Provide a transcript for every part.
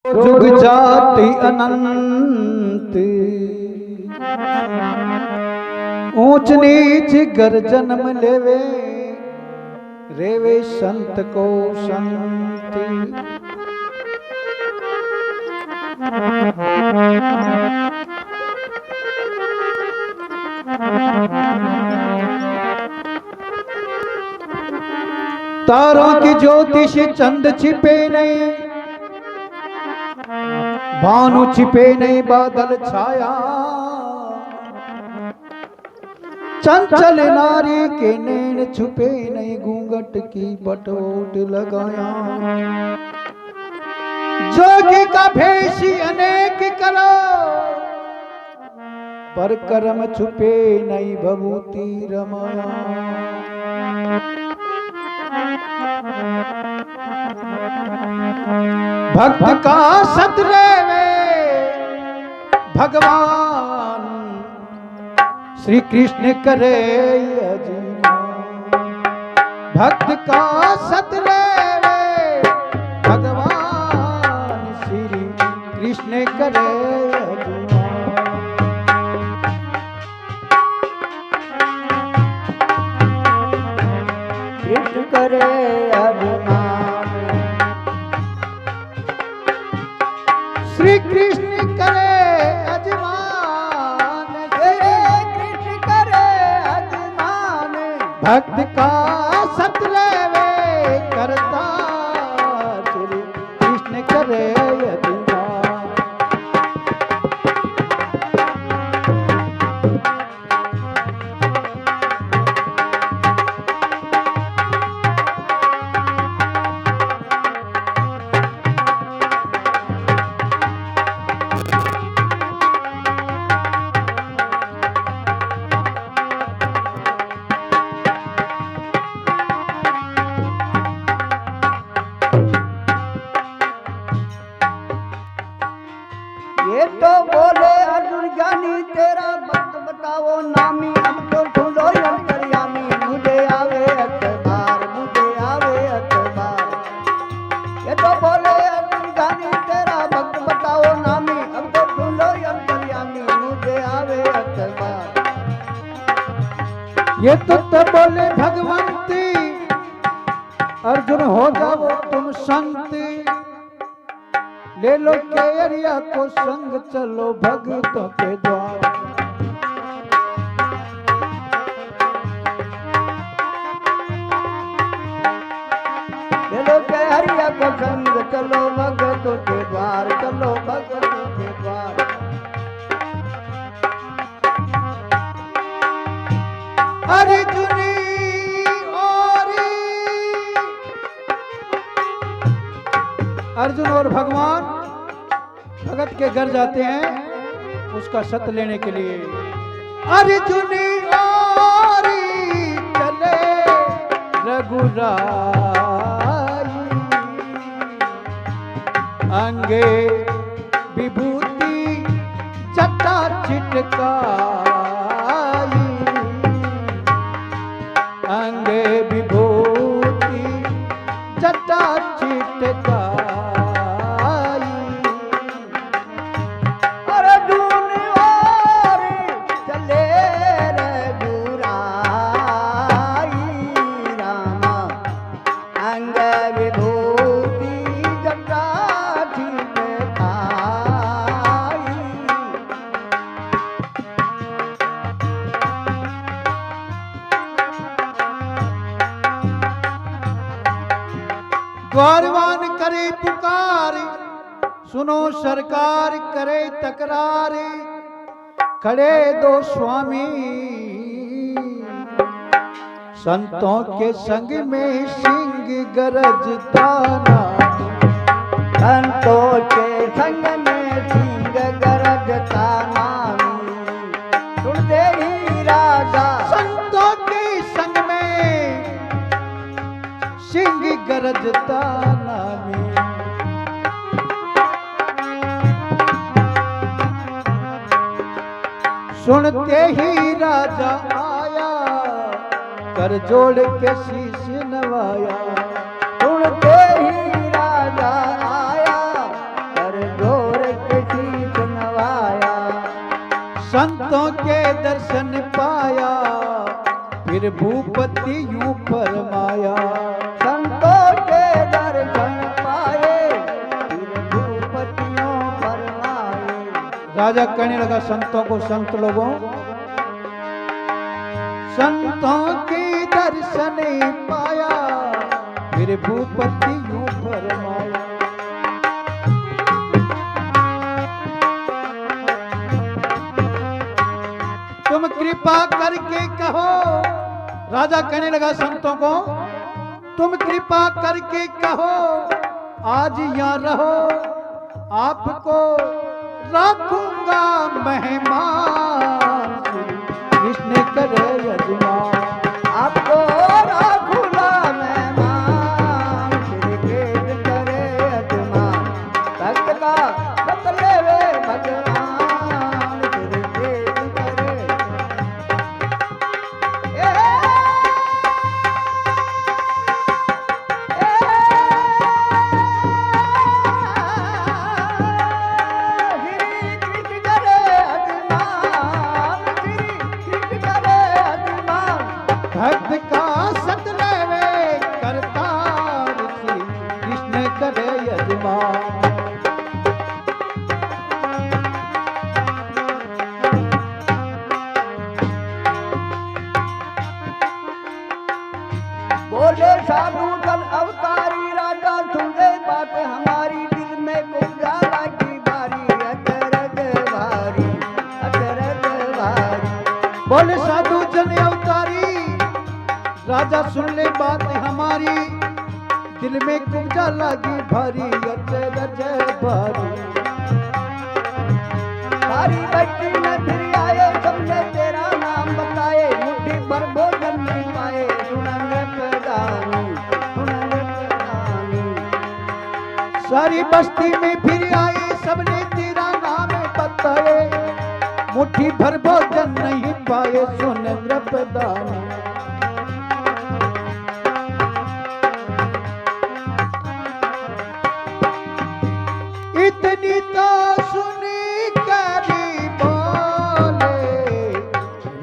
जुग जाति अनंत, ऊंच नीच गर जन्म लेवे, रेवे संत को संत। तारों की ज्योतिष चंद छिपे नहीं, भानु छिपे नहीं बादल छाया, चंचल नारी के नैन छुपे नहीं घूंघट की पटोट लगाया। जोगी का भेषी अनेक करो, पर कर्म छुपे नहीं भभूति रमाया। भक्त का सतरेवे भगवान, श्री कृष्ण करे अजीमा। भक्त का सतरेवे भगवान, श्री कृष्ण करे अजीमा। कृष्ण करे अभिमान, श्री कृष्ण करे अजमान, कृष्ण करे अभिमान। भक्त का सतलेवे करता, श्री कृष्ण करे अजमान। ये तो बोले अर्जुन ज्ञानी तेरा भक्त बताओ नामी। अब तो ढूंढो अंतर्यामी, मुझे आवे अतबार, मुझे आवे अतबार। ये तो बोले अर्जुन ज्ञानी तेरा भक्त बताओ नामी। अब तो ढूंढो अंतर्यामी, मुझे आवे अतबार। ये तो तब बोले भगवंती, अर्जुन हो जाओ तुम संत। ले लो केरिया को संग, चलो भक्तों के द्वार। ले लो हरिया को संग, चलो भक्तों के द्वार, चलो भक्तों के द्वार। अर्जुनी अर्जुन और भगवान भगत के घर जाते हैं उसका सत लेने के लिए। अर्जुनी और चले रघुराई, अंगे विभूति चटा छिटकाई, अंगे विभूति चटा छिटकाई। द्वारवान करे पुकार, सुनो सरकार करे तकरार। खड़े दो स्वामी संतों के संग में, सिंह गरजता नामी। संतों के संग में सिंह गरजता नामी। सुनते ही राजा संतों के संग में सिंह गरजता नामी। सुनते ही राजा आया, कर जोड़ के शीश नवाया। सुनते ही राजा आया, कर संतों के दर्शन पाया फिर भूपति यूं फरमाया। संतों के दर्शन पाए फिर भूपतियों फरमाए। राजा कहने लगा संतों को, संत लोगों, संतों के दर्शन पाया फिर भूपति यूं फरमाया। तुम कृपा करके कहो, राजा कहने लगा संतों को, तुम कृपा करके कहो आज यहाँ रहो, आपको रखूंगा मेहमान, कृष्ण करे यजमान। आपको रखूंगा मेहमान, श्री कृष्ण करे यजमान। भक्त का भक्त लेवे भगवान, श्री कृष्ण करे। भक्त का सत लेवे करतार, श्री कृष्ण करे यजमान। बोले साधु जन अवतारी राजा सुन ले बात हमारी, दिल में गुजारा की बारी, अचरज भारी अचरज भारी। बोले साधु जन अवतारी राजा सुन ले बात हमारी, दिल में कुब्जा लगी भारी, अचरज भारी। सारी बस्ती में फिर आए सबने तेरा नाम बताए, मुट्ठी भर भोजन नहीं पाए, सुनंगे प्रधानी सुनंगे प्रधानी। सारी बस्ती में फिर आए सबने तेरा नाम बताए, मुट्ठी भर भोजन नहीं पाए, सुन नृपदानी। इतनी तो सुनी करी बोले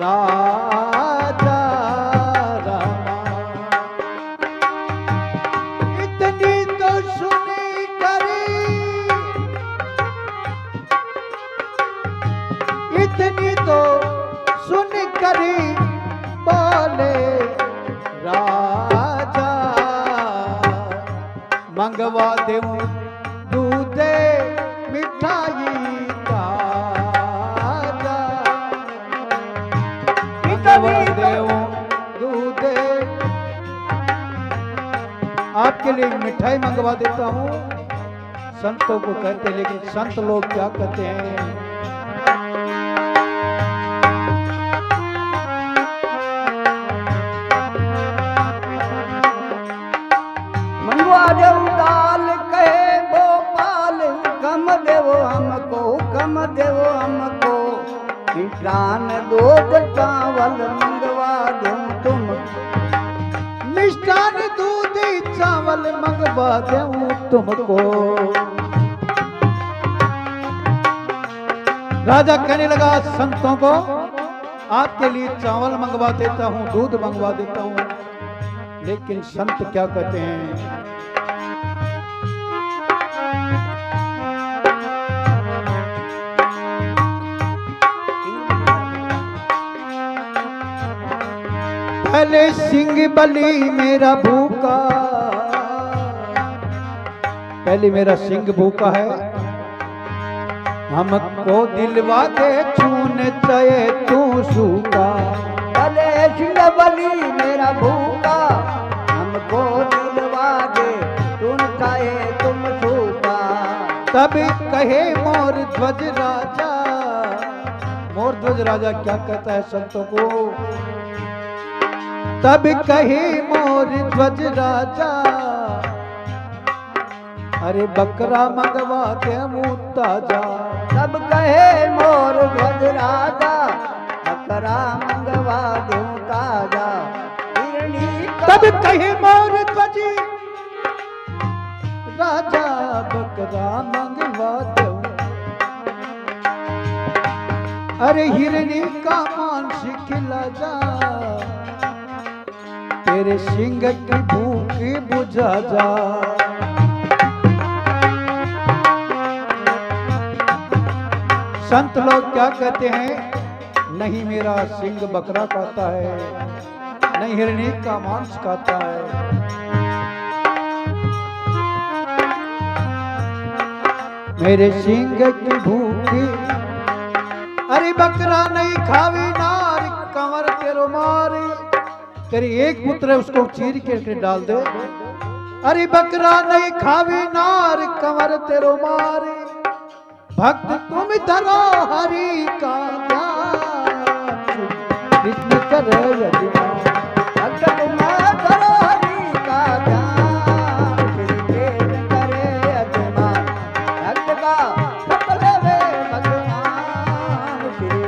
राजा रामा, इतनी तो सुनी करी, इतनी तो सुन करी बोले राजा, मंगवा देऊं दूधे मिठाई ताजा, मंगवा देऊं दूधे। आपके लिए मिठाई मंगवा देता हूँ, संतों को कहते, लेकिन संत लोग क्या कहते हैं? मंगवा देव दाल कहे भोपाल, कम देवो हमको कम देवो हमको, मिष्ठान दूध चावल मंगवा दूं तुम। मिष्ठान दूध चावल मंगवा दूं तुमको। राजा कहने लगा संतों को, आपके लिए चावल मंगवा देता हूँ, दूध मंगवा देता हूँ, लेकिन संत क्या कहते हैं? पहले सिंह बलि मेरा भूखा, पहले मेरा सिंह भूखा है, हमको दिलवा दे छून चाहे तू सूखा। भले सिंह बलि मेरा भूखा, हमको दिलवा दे तुम चाहे तुम सूखा। तब कहे मोर ध्वज राजा, मोर ध्वज राजा क्या कहता है संतों को? तब कहे मोर ध्वज राजा, अरे बकरा मंगवा दे मुँह ताजा। तब कहे मोर ध्वज राजा, बकरा मंगवा दूं ताजा। हिरनी का तब कहे मोर ध्वज राजा, बकरा मंगवा दो। अरे हिरनी का मांस खिला जा, तेरे सिंह की भूख बुझा जा। संत लोग क्या कहते हैं, नहीं मेरा सिंह बकरा खाता है, नहीं हिरनी का मांस खाता है। मेरे सिंह की भूखी, अरे बकरा नहीं खावी नार, कमर तेरो मारे। तेरी एक पुत्र है उसको चीर के डाल दे। अरे बकरा नहीं खावी नार, कमर तेरो मारे। भक्त तुम धरो हरि का ध्यान, कृष्ण करे यजमान। भक्त तुम धरो हरि का ध्यान, श्री कृष्ण करे यजमान। भक्त का सकल वे भगवान श्री।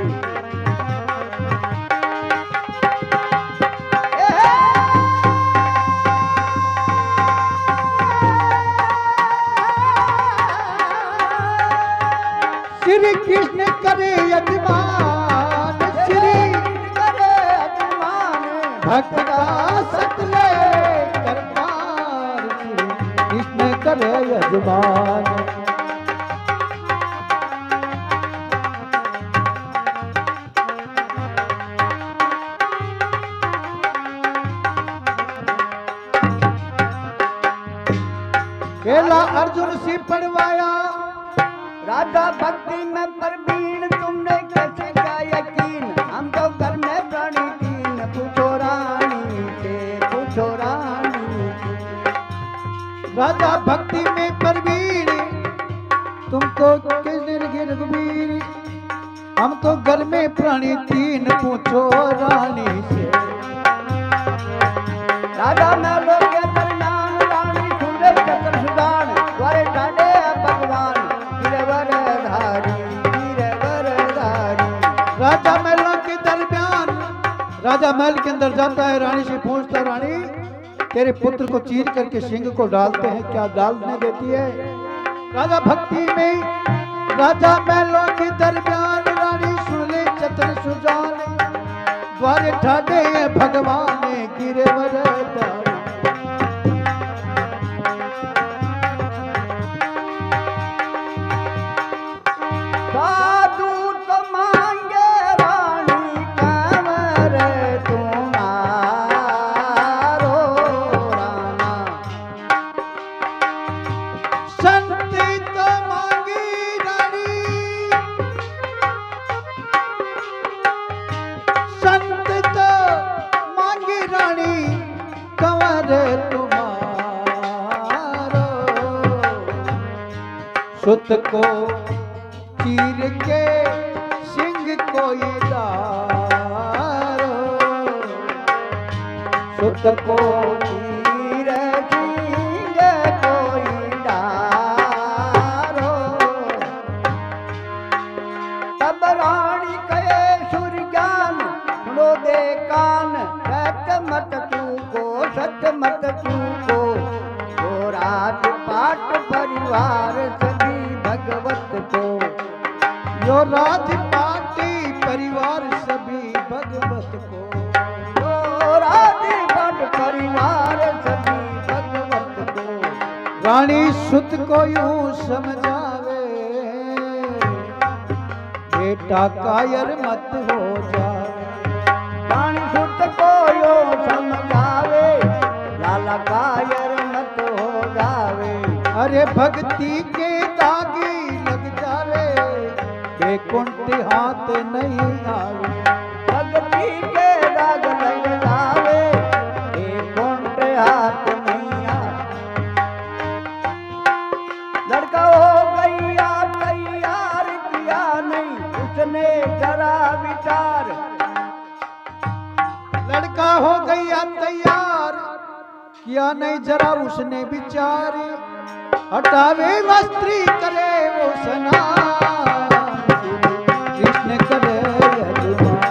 श्री कृष्ण करे यजमान, श्री करे यजमान। भक्त का सकले करतार, श्री कृष्ण करे यजमान। केला अर्जुन से पढ़वाया, राधा भक्ति में प्रवीण, तुमने कैसे क्या यकीन। हम तो घर में प्राणी तीन, पूछो रानी से, पूछो रानी से। राजा भक्ति में प्रवीण, तुमको किस रघुवीर। हम तो घर में प्राणी तीन, पूछो रानी से। राधा में लोग के दरमियान, रानी सुंदर चक्र सुदान। द्वारे ठाडे भगवान, गिरवरधारी, गिरवरधारी। राजा महलों के दरमियान, राजा महल के अंदर जाता है, रानी से पूछता, रानी तेरे पुत्र को चीर करके सिंह को डालते हैं, क्या डालने देती है। राजा भक्ति में, राजा महलों के दरमियान, रानी सुन ले चतुर सुजान। द्वारे ठाडे भगवान गिरवरधारी। साधु तो मांगे रानी कंवर तुम्हारो राना। संत तो मांगी रानी, संत तो मांगी रानी कंवर तुम्हारो। सुत को चीर के सिंह कोई डारो, सुत को तीर सिंह कोई डारो। तब रानी कहे सूर्य ज्ञान, सुनो दे कान। सत्य मत तू को, सत्य मत तू को। तो राज पाट परिवार सभी भगवत को। यो राजपाटी परिवार सभी भगवत को। तो राजपाट परिवार सभी भगवत को। रानी सुत को यूं समझावे, बेटा कायर मत हो जावे। रानी सुत को यो समझावे, लाला कायर मत हो जावे। अरे भक्ति के दागी लग जावे, बेकुंठ हाथ नहीं आवे। भक्ति के दाग लग जावे, बेकुंठ हाथ नहीं आवे। लड़का हो गया तैयार, किया नहीं उसने जरा विचार। लड़का हो गया तैयार, किया नहीं जरा उसने विचार। हटावे वस्त्री करे वो स्नान, कृष्ण करे यजमान।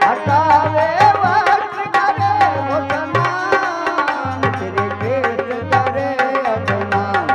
हटावे वस्त्र करे वो स्नान, श्री कृष्ण करे यजमान।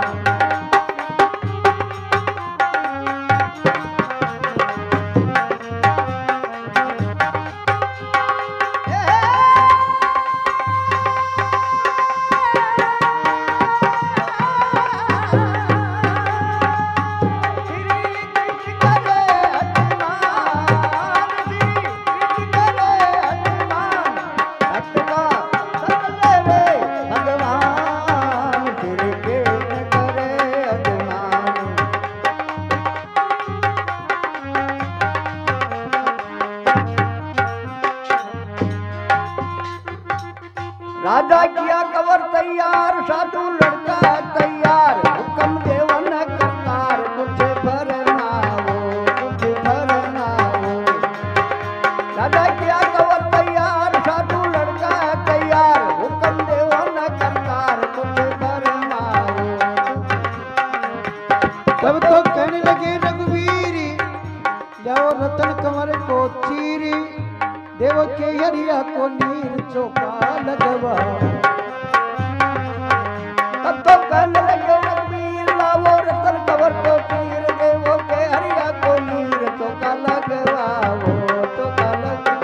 अरिया को नीर चौका लगवाओ। तब तो कहने लगे रघुवीर लावो रतन कवर को चीर देवो के हरिया को नीर चौका लगवाओ चौका लगवाओ।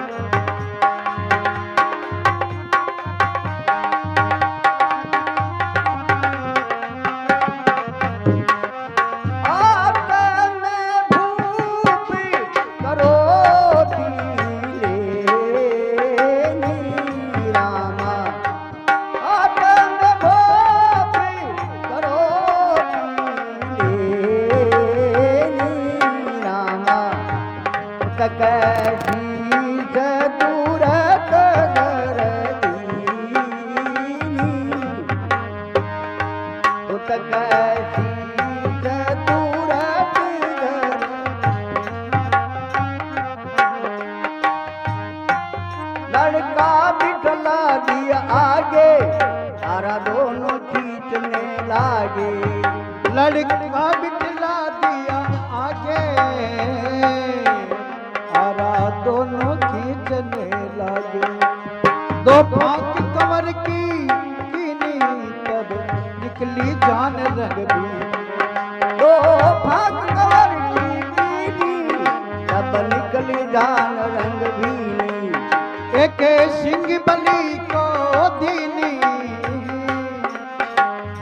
लड़का बिठला दिया आगे तारा दोनों खींचने लागे। लड़का बिठला दिया आगे आरा दोनों खींचने लागे। दो फांक कमर की कीनी तब निकली जान रंग भी। दो फांक कमर की कीनी तब निकली जान रंग भीनी। एक सिंह बलि को दीनी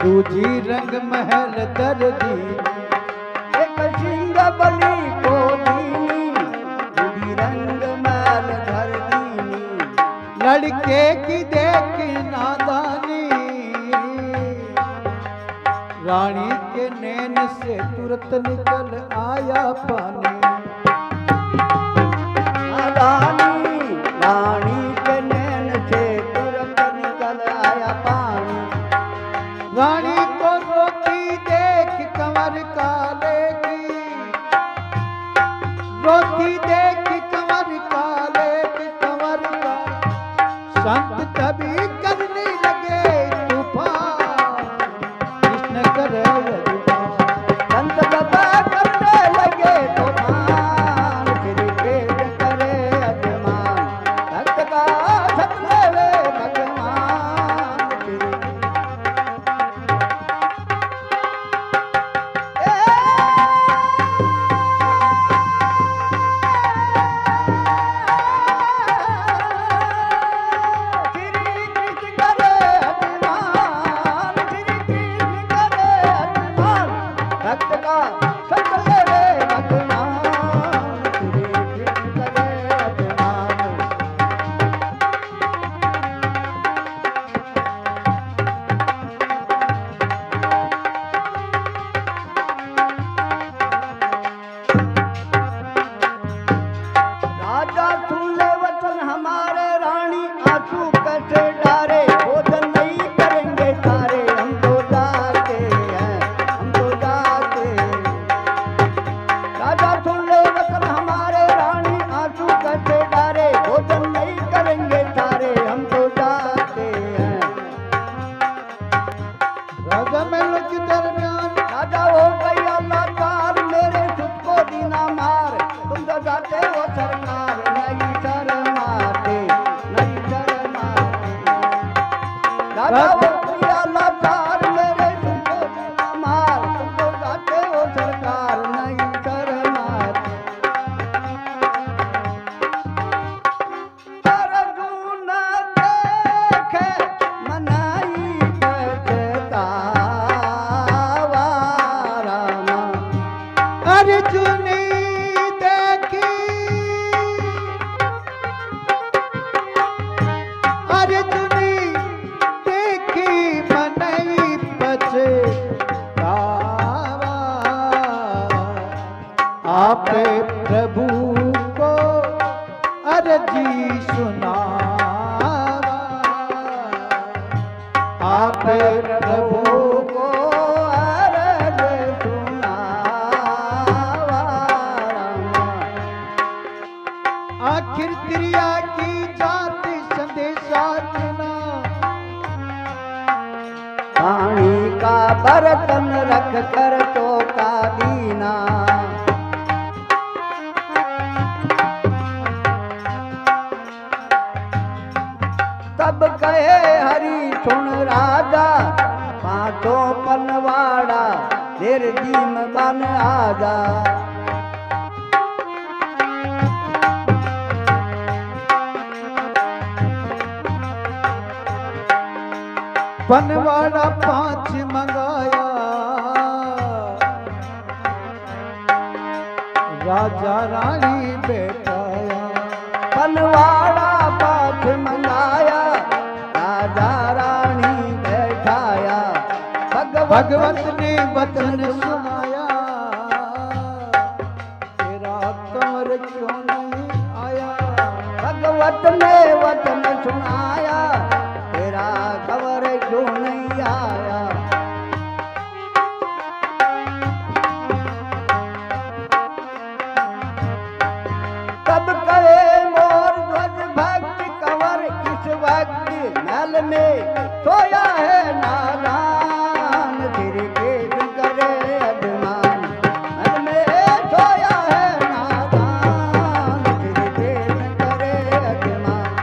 दूजी रंग महल दर दी। एक सिंह बलि को दीनी दूजी रंग महल धर दीनी। लड़के की देख नादानी रानी के नैन से तुरंत निकल आया पानी। रानी के नैन से तुरंत निकल आया पानी। रानी को रोती देख कंवर काले की रोती देख कंवर काले की कंवर का संत तभी करने लगे तूफान। कृष्ण करे संत बाबा करने लगे तूफान फिर भेद करे अजमान। भक्त का सत लेवे भगवान फिर। श्री कृष्ण करे अजमान श्री कृष्ण करे अजमान। भक्त का सत लेवे भगवान श्री कृष्ण करे अजमान। राजा सुन ले वचन हमारे रानी आंसू कैसे डारे। भोजन नहीं करेंगे तारे हम तो जाते हैं हम तो जाते। राजा सुन ले वचन हमारे रानी आंसू कैसे डारे। भोजन नहीं करेंगे तारे हम तो जाते हैं। राजा महल के दरमियान राजा हो गया लाचार मेरे सुख को दीना मार। तुम तो जाते हो सरकार नहीं शर्माते नहीं शर्माते। राजा हो गया लाचार मेरे सुख को दीना मार। तुम तो जाते हो सरकार नहीं शर्माते। अर्जुन देखे मनाई पछतावा रामा। अर्जुनी देखी अर्जुनी देखी मनई पछतावा। आपे प्रभु को अर्जी सुनावा। आपे प्रभु को अरज सुनावा रामा। आखिर क्रिया की जाति संदेशा देना। पानी का बर्तन रख कर चौका दीना। राजा पांचों पनवाड़ा तेरे दीम बन आजा पनवाड़ा 5 मंगाया राजा रानी बैठाया पनवाड़ा 5 मंगाया राजा रानी बैठाया भगवत ने वचन सुनाया तेरा कंवर क्यों नहीं आया भगवत ने वचन सुनाया तेरा कंवर क्यों नहीं आया कब करे मोर ध्वज भक्त कंवर इस वक्त महल में सोया है नारायण सिर के करे अभिमान महल में सोया है नारायण सिर के करे अभिमान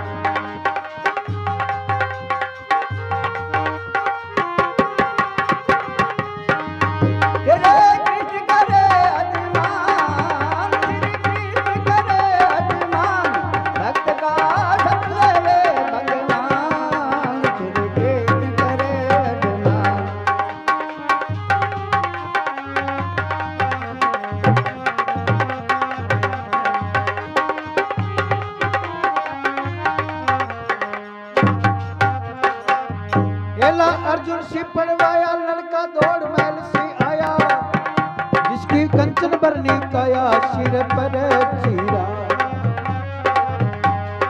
तेरे कृष्ण करे अभिमान श्री कृष्ण करे अभिमान भक्त का सब ले भगवान श्री कृष्ण करे अभिमान एला अर्जुन से पड़वाया लड़का दौड़ महल से आया जिसकी कंचन बरनी काया सिर पर चीरा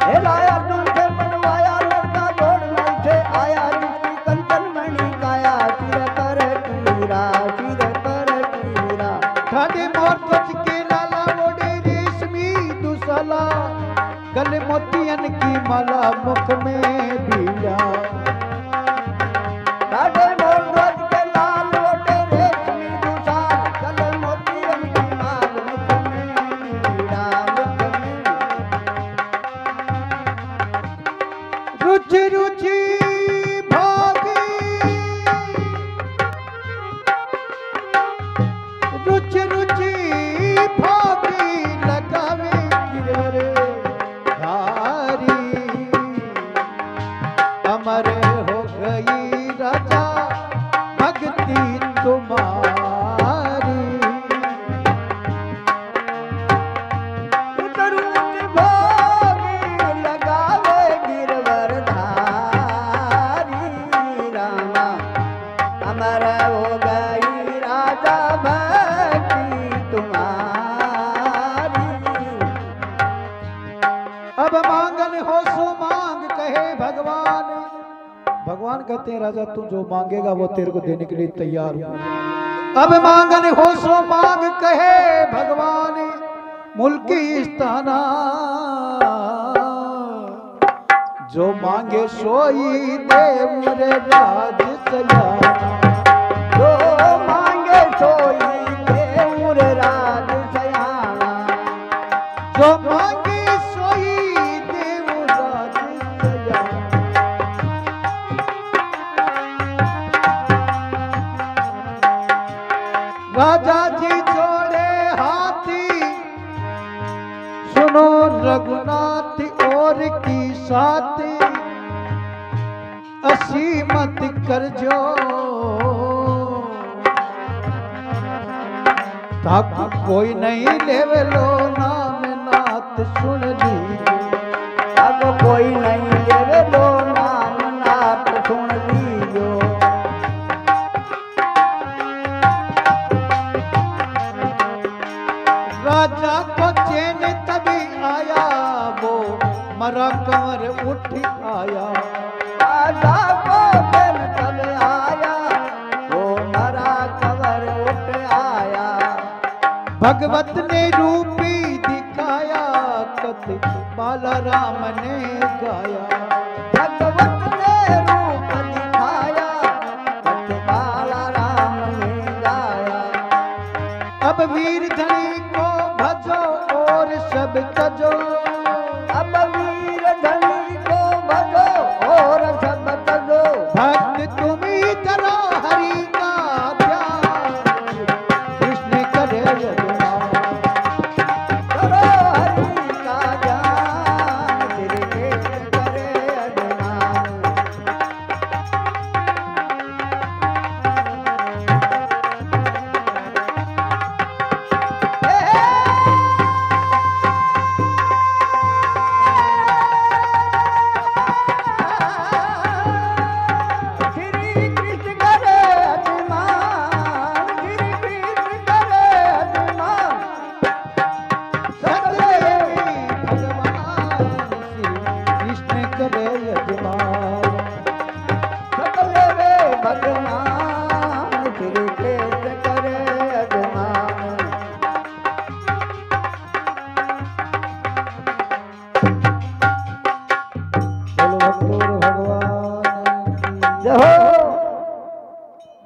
हेला अर्जुन से बनवाया लड़का दौड़ महल से आया जिसकी कंचन मणि काया सिर पर तीरा सिर पर तीरा ठाडे मोर ध्वज के लाला मोड़े रेशमी दुसला गले मोतियन की माला मुख में बीड़ा साढ़े मोर ध्वज के लाल ओटे रेशमी दुसार गले मोतियन की माल मुख में लीड़ा मुख में रुचि रुचि भागी रुचि रुचि भागी लगावे गिरवरे धारी अमर हो गई राजा भक्ति तुम्हारी उतरूच भोगी लगावे गिरवर धारी रामा अमर हो गई राजा भक्ति तुम्हारी अब मांगन हो सो मांग कहे भगवान भगवान कहते हैं राजा तू जो मांगेगा वो तेरे को देने के लिए तैयार हूं अब मांगन हो सो मांग कहे भगवान मुल्की स्थाना जो मांगे सोई दे मुरे राज सयाना जो मांगे सोई देउर राज सयाना जो मांगे सोई देव राज सयाना राजा जी जोड़े हाथी सुनो रघुनाथ और की साथी असी मत कर जो तक कोई नहीं लेवे लो नाम नाथ सुन लीजिए अब कोई नहीं देवे लो नाम नाथ सुन लीजो राजा को चैन तभी आया वो मरा कंवर उठ आया राजा को फिर कब आया वो मरा कंवर उठ आया भगवत ने रूपी दिखाया कत बाला राम ने गाया भगवत ने रूप दिखाया बाला राम ने गाया अब वीर धनी को भजो और सब तजो अब वीर धनी को भजो और सब तजो भक्त जय हो।